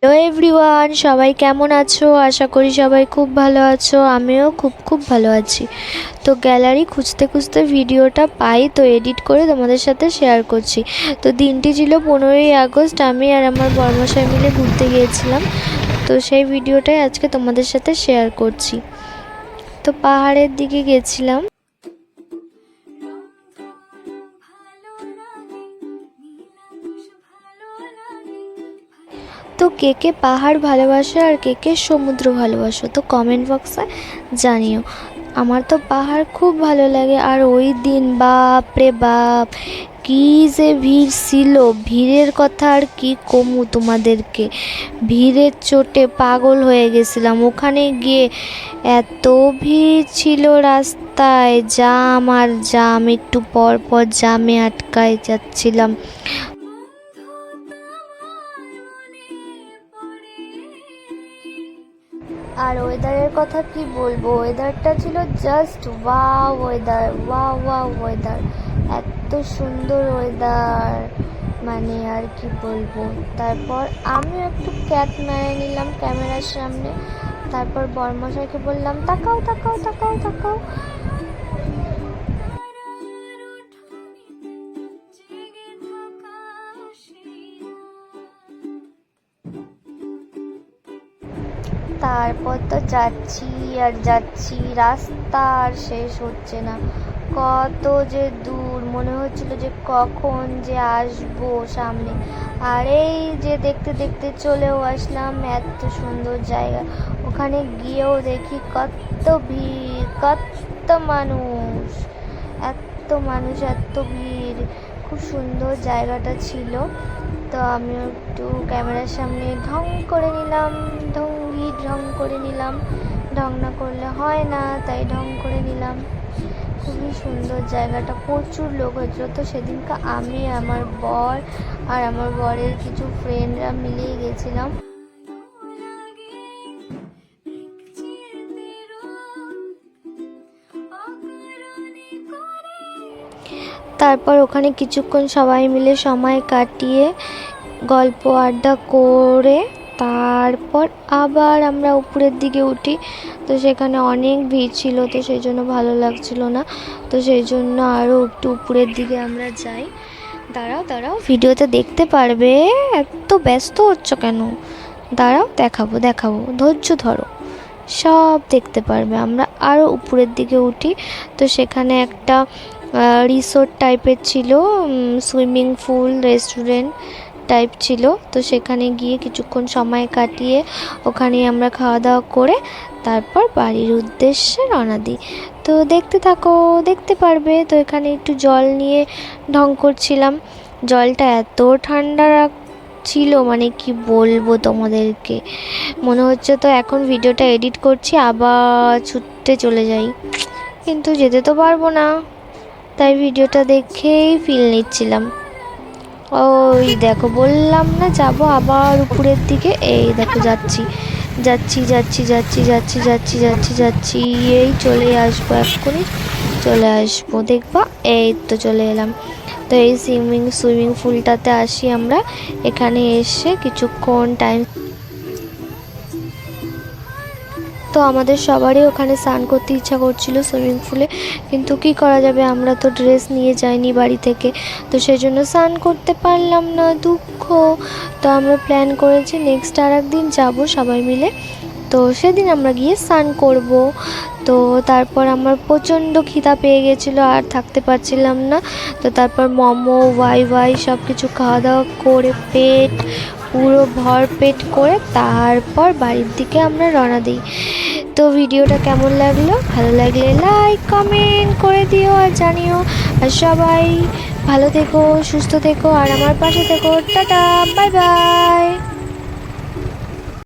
Hello everyone, সবাই কেমন আছো? আশা করি সবাই খুব ভালো আছো। আমিও খুব ভালো আছি। তো গ্যালারি খুঁজতে খুঁজতে ভিডিওটা পাই, তো এডিট করে তোমাদের সাথে শেয়ার করছি। তো দিনটি ছিল 15ই আগস্ট। আমি আর আমার বরমশাই মিলে ঘুরতে গিয়েছিলাম, তো সেই ভিডিওটাই আজকে তোমাদের সাথে শেয়ার করছি। তো পাহাড়ের দিকে গেছিলাম। তো কে কে পাহাড় ভালোবাসো আর কে কে সমুদ্র ভালোবাসো, তো কমেন্ট বক্সে জানিও। আমার তো পাহাড় খুব ভালো লাগে। আর ওই দিন বাপ রে বাপ, কি যে ভিড় ছিল! ভিড়ের কথা আর কি কমু তোমাদেরকে, ভিড়ের চোটে পাগল হয়ে গেছিলাম। ওখানে গিয়ে এত ভিড় ছিল, রাস্তায় জাম আর জাম, একটু পর পর জামে আটকায় যাচ্ছিলাম। আর ওয়েদারের কথা কি বলবো, ওয়েদারটা ছিল just wow weather, wow weather, এত সুন্দর ওয়েদার, মানে আর কি বলবো। তারপর আমি একটু ক্যাট মেরে নিলাম ক্যামেরার সামনে। তারপর বরমশাইকে বললাম তাকাও তাকাও তাকাও তাকাও। তারপর তো যাচ্ছি আর যাচ্ছি, রাস্তা আর শেষ হচ্ছে না, কত যে দূর, মনে হচ্ছিল যে কখন যে আসবো সামনে। আর এই যে দেখতে দেখতে চলেও আসলাম এত সুন্দর জায়গা। ওখানে গিয়েও দেখি কত ভিড়, কত মানুষ, এত মানুষ, এত ভিড়। খুব সুন্দর জায়গাটা ছিল। তো আমি একটু ক্যামেরার সামনে ঢং করে নিলাম, ঢং করে নিলাম, ঢং না করলে হয় না, তাই ঢং করে নিলাম। খুবই সুন্দর জায়গাটা, প্রচুর লোক হয়েছিল। তো সেদিনকে আমি, আমার বর আর আমার বরের কিছু ফ্রেন্ডরা মিলেই গেছিলাম। তারপর ওখানে কিছুক্ষণ সবাই মিলে সময় কাটিয়ে গল্প আড্ডা করে তারপর আবার আমরা উপরের দিকে উঠি। তো সেখানে অনেক ভিড় ছিল, তো সেই জন্য ভালো লাগছিল না, তো সেই জন্য আরও একটু উপরের দিকে আমরা যাই। দাঁড়াও ভিডিওতে দেখতে পারবে, এত ব্যস্ত হচ্ছ কেন? দাঁড়াও, দেখাবো, ধৈর্য ধরো, সব দেখতে পারবে। আমরা আরও উপরের দিকে উঠি। তো সেখানে একটা রিসোর্ট টাইপের ছিল, সুইমিং পুল, রেস্টুরেন্ট টাইপ ছিল। তো সেখানে গিয়ে কিছুক্ষণ সময় কাটিয়ে ওখানে আমরা খাওয়া দাওয়া করে তারপর বাড়ির উদ্দেশ্যে রওনা দিই। তো দেখতে থাকো, দেখতে পারবে। তো এখানে একটু জল নিয়ে ঢং করছিলাম, জলটা এত ঠান্ডা ছিল, মানে কি বলবো তোমাদেরকে, মনে হচ্ছে তো এখন ভিডিওটা এডিট করছি আবার ছুটতে চলে যাই, কিন্তু যেতে তো পারবো না, তাই ভিডিওটা দেখেই ফিল নিচ্ছিলাম। ওই দেখো, বললাম না যাব আবার উপরের দিকে, এই দেখো যাচ্ছি, এই চলে আসবো, এক্ষুনি চলে আসবো, দেখবা, এই তো চলে এলাম। তো এই সুইমিং পুলটাতে আসি আমরা। এখানে এসে কিছুক্ষণ টাইম, তো আমাদের সবারই ওখানে স্নান করতে ইচ্ছা করছিল সুইমিং পুলে, কিন্তু কি করা যাবে, আমরা তো ড্রেস নিয়ে যাইনি বাড়ি থেকে, তো সেই জন্য স্নান করতে পারলাম না, দুঃখ। তো আমরা প্ল্যান করেছি নেক্সট আর একদিন যাবো সবাই মিলে, তো সেদিন আমরা গিয়ে স্নান করব। তো তারপর আমার প্রচণ্ড খিদা পেয়ে গেছিলো, আর থাকতে পারছিলাম না। তো তারপর মোমো ওয়াই সব কিছু খাওয়া দাওয়া করে পেট পুরো ভরপেট করে তারপর বাড়ির দিকে আমরা রওনা দিই। তো ভিডিওটা কেমন লাগলো, ভালো লাগলে লাইক কমেন্ট করে দিও আর জানিও। আর সবাই ভালো থেকো, সুস্থ থেকো, আর আমার পাশে থেকো। Tata, bye bye.